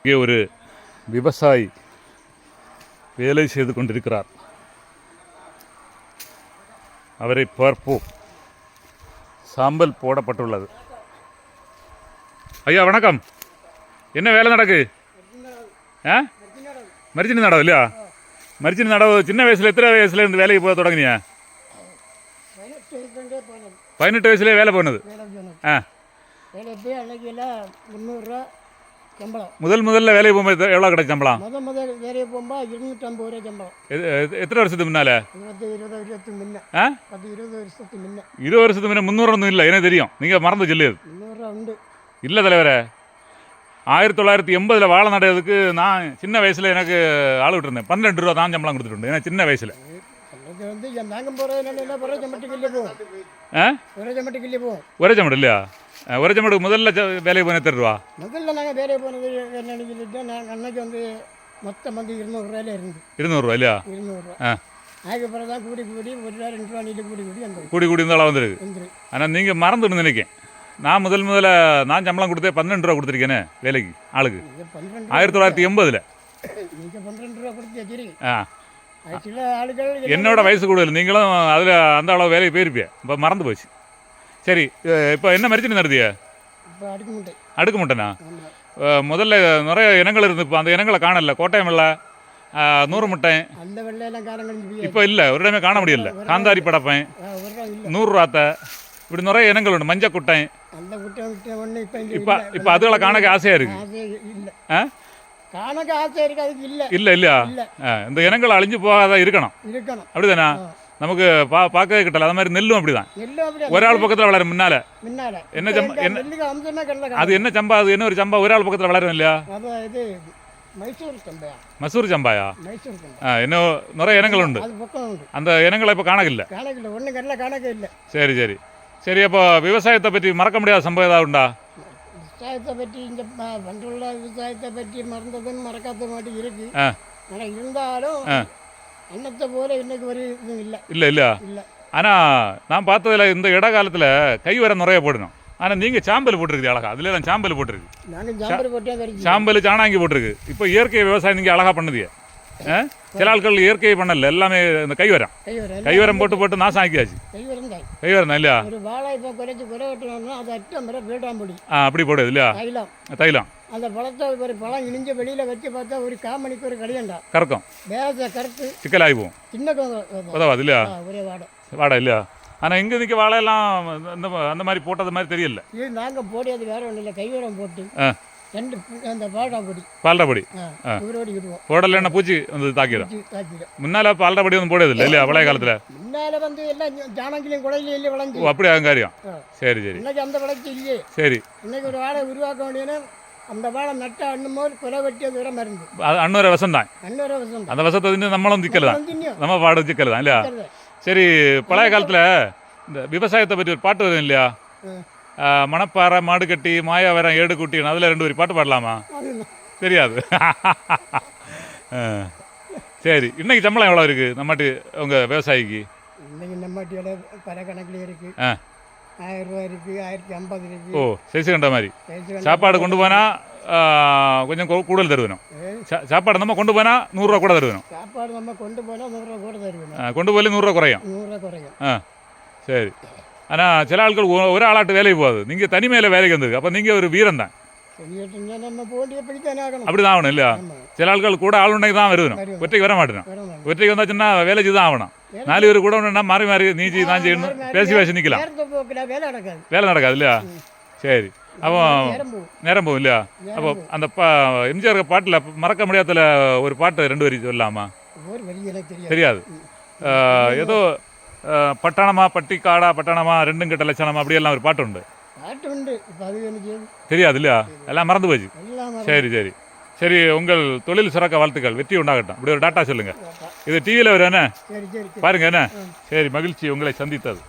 இங்கே ஒரு விவசாயி வேலை செய்து கொண்டிருக்கிறார். அவரை பார்ப்போம். சாம்பல் போடப்பட்டுள்ளது. ஐயா வணக்கம். என்ன வேலை நடக்கு? மரிச்சினி நடவு இல்லையா? மரிச்சினி நடவு சின்ன வயசுல எத்தனை வயசுல இருந்து வேலைக்கு போக தொடங்கினியா? 18 வயசுலேயே வேலை போனது. முதல்ல வேலைக்கு போகும்போது எவ்வளோ கிடைக்கும் சம்பளம்? முதல் வேலைக்கு போகும்போது 250 ரூபா சம்பளம். எத்தனை வருஷத்துக்கு முன்னால? 20 வருஷத்துக்கு முன்ன. 20 வருஷத்துக்கு முன்ன 300 ஒன்றும் இல்லை, எனக்கு தெரியும். நீங்கள் மறந்து சொல்லியது 300 உண்டு இல்லை தலைவரே. 1980 வாழை நடையதுக்கு நான் சின்ன வயசில் எனக்கு ஆள் விட்டுருந்தேன். 12 ரூபா தான் சம்பளம் கொடுத்துட்டு எனக்கு சின்ன வயசில். ஒரே சம்பளம் இல்லையா? ஒரே சம்பளத்துக்கு முதல்ல வேலைக்கு போன எத்தனை ரூபா? முதல்ல நாங்கள் வேலைக்கு போனது என்னன்னு சொல்லிட்டு நாங்கள் அன்னைக்கு மொத்தம் 200 ரூபாயில இருந்து 200 ரூபா இல்லையா? 200 ரூபா. அதுக்கப்புறம் தான் கூடி 1 ரூபா 2 ரூபா நீட்டு கூடி கூடி இருந்தாலும் வந்துருக்கு. ஆனால் நீங்கள் மறந்துன்னு நினைக்கேன். நான் முதல்ல நான் சம்பளம் கொடுத்தே 12 ரூபா கொடுத்துருக்கேனே வேலைக்கு ஆளுக்கு 1980. நீங்கள் 12 ரூபா கொடுத்து சில ஆளுகள் என்னோட வயசு கூட இல்லை. நீங்களும் அதில் அந்த அளவு வேலைக்கு போயிருப்பேன். இப்போ மறந்து போச்சு. சரி, இப்போ என்ன மரிச்சினி நடத்திய? அடுக்கு முட்டைனா? முதல்ல நிறைய இனங்கள் இருந்து இப்போ அந்த இனங்களை காணல. கோட்டயம் வெள்ளை, 100 முட்டை இப்போ இல்லை, ஒரு இடமே காண முடியல. காந்தாரி படப்பேன், 100 ரூபாத்த, இப்படி நிறைய இனங்கள் உண்டு. மஞ்சள் குட்டை. இப்போ அதுகளை காணக்க ஆசையாக இருக்கு. இல்லை இல்லையா? இந்த இனங்கள் அழிஞ்சு போகாத இருக்கணும். அப்படிதானே? நமக்கு பார்க்கவே கிட்டல. அது மாதிரி நெல்லும் அப்படிதான். ஒரு ஆள் பக்கத்தில் வளரும் முன்னால. என்ன அது என்ன சம்பா? அது என்ன ஒரு சம்பா ஒரு ஆள் பக்கத்தில் வளரும் இல்லையா? மசூர் சம்பாயா? இன்னும் நிறைய இனங்கள் உண்டு. அந்த இனங்களை இப்போ காணக்கில்லை. சரி சரி சரி. அப்போ விவசாயத்தை பற்றி மறக்க முடியாத சம்பவம் ஏதாவது உண்டா? விவசாயத்தை பற்றி இந்த பண்டுள்ள விவசாயத்தை பற்றி மறந்ததுன்னு மறக்காத மாட்டி இருக்கு. ஆனால் இருந்தாலும் அன்னத்தை போல இன்னைக்கு ஒரு இதுவும் இல்லை. இல்லை இல்லையா? இல்லை. ஆனால் நான் பார்த்ததில் இந்த இட காலத்தில் கை வர நிறைய போடணும். ஆனால் நீங்கள் சாம்பல் போட்டிருக்கு அழகா. அதில் தான் சாம்பல் போட்டிருக்கு. நாங்கள் சாம்பல் போட்டேன். சாம்பல் சாணாங்கி போட்டிருக்கு. இப்போ இயற்கை விவசாயம் நீங்கள் அழகாக பண்ணுதிய. சில ஆட்கள் இயற்கையை பண்ணல, எல்லாமே இந்த கைவரம் போட்டு நாசம் ஆக்கியாச்சு. கைவரம் இல்லையா? அப்படி போடுது இல்லையா? தைலம் அந்த பழத்தை ஒரு பழம் இனிஞ்ச வெளியில வச்சு பார்த்தா ஒரு காமணிக்கு ஒரு கடியண்டா கறக்கும். கருத்து சிக்கலாகி போகும். சின்ன உதவாது இல்லையா? ஒரே வாடை இல்லையா? ஆனால் இங்கே நிற்க வாழையெல்லாம் அந்த மாதிரி போட்டது மாதிரி தெரியல. இது நாங்கள் போடியது வேற ஒன்றும் இல்லை. கைவரம் போட்டு அந்த பால்டாப்பொடி போடல என்ன பூச்சி வந்து தாக்கிடும். முன்னால பால்டாப்பொடி வந்து போடுறது இல்லை இல்லையா? பழைய காலத்துல முன்னால எல்லாம் ஜானங்கிலையும் குடையில இல்லையே வளர்ந்து. அப்படியே காரியம். சரி சரி. இன்னைக்கு அந்த வளர்ச்சி இல்லையே. சரி. இன்னைக்கு ஒரு வாழை உருவாக்க வேண்டியது அந்த வாழை நட்ட அண்ணும்போது குறை வெட்டி அது விட மருந்து. அன்னூறு விஷம் தான். அந்த விஷத்தை வந்து நம்மளும் திக்கலதான். நம்ம பாடு திக்கலதான் இல்லையா? சரி. பழைய காலத்துல இந்த விவசாயத்தை பற்றி ஒரு பாட்டு வரும் இல்லையா? மணப்பாறை மாடு கட்டி மாயாவரம் ஏடு குட்டி, அதில் 2 வரி பாட்டு பாடலாமா? தெரியாது. சரி. இன்னைக்கு சம்பளம் எவ்வளோ இருக்குது நம்மட்டு உங்கள் விவசாயிக்கு? இன்னைக்கு நம்மட்டியோட பல கணக்கில் இருக்குது. 1000 ரூபா இருக்குது, 1050 இருக்குது. ஓ, சைஸ் கண்ட மாதிரி. சாப்பாடு கொண்டு போனால் கொஞ்சம் கூடுதல் தருவணும். சாப்பாடு நம்ம கொண்டு போனால் 100 ரூபா கூட தருவணும். சாப்பாடு நம்ம கொண்டு போனால் 100 ரூபா கூட தருவணும். கொண்டு போய் 100 ரூபா குறையும். 100 ரூபா குறையும். சரி. ஆனால் சில ஆட்கள் ஒரு ஆளாட்டு வேலைக்கு போகாது. நீங்கள் தனிமையில் வேலைக்கு வந்தது. அப்போ நீங்கள் ஒரு வீரன் தான். அப்படிதான் ஆகணும் இல்லையா? சில ஆட்கள் கூட ஆளுநை தான் வருவணும். ஒற்றைக்கு வர மாட்டேன். ஒற்றைக்கு வந்தாச்சுன்னா வேலைக்கு தான் ஆகணும். 4 பேர் கூட ஒன்றுனா மாறி மாறி நீச்சி நான் செய்யணும். பேசி நிற்கலாம். வேலை நடக்காது இல்லையா? சரி. அப்போ நேரம் போகும் இல்லையா? அப்போ அந்த எம்ஜிஆர் பாட்டில் மறக்க முடியாத ஒரு பாட்டு 2 வரி சொல்லலாமா? தெரியாது. ஏதோ பட்டணமா பட்டிக்காடா பட்டணமா 2 கெட்ட லட்சணமா அப்படியெல்லாம் ஒரு பாட்டு உண்டு. தெரியாது இல்லையா? எல்லாம் மறந்து போச்சு. சரி சரி சரி. உங்கள் தொழில் சிறக்க வாழ்த்துக்கள். வெற்றி உண்டாகட்டும். இப்படி ஒரு டாட்டா சொல்லுங்க. இது டிவியில் வரும் என்ன பாருங்க என்ன. சரி, மகிழ்ச்சி உங்களை சந்தித்தது.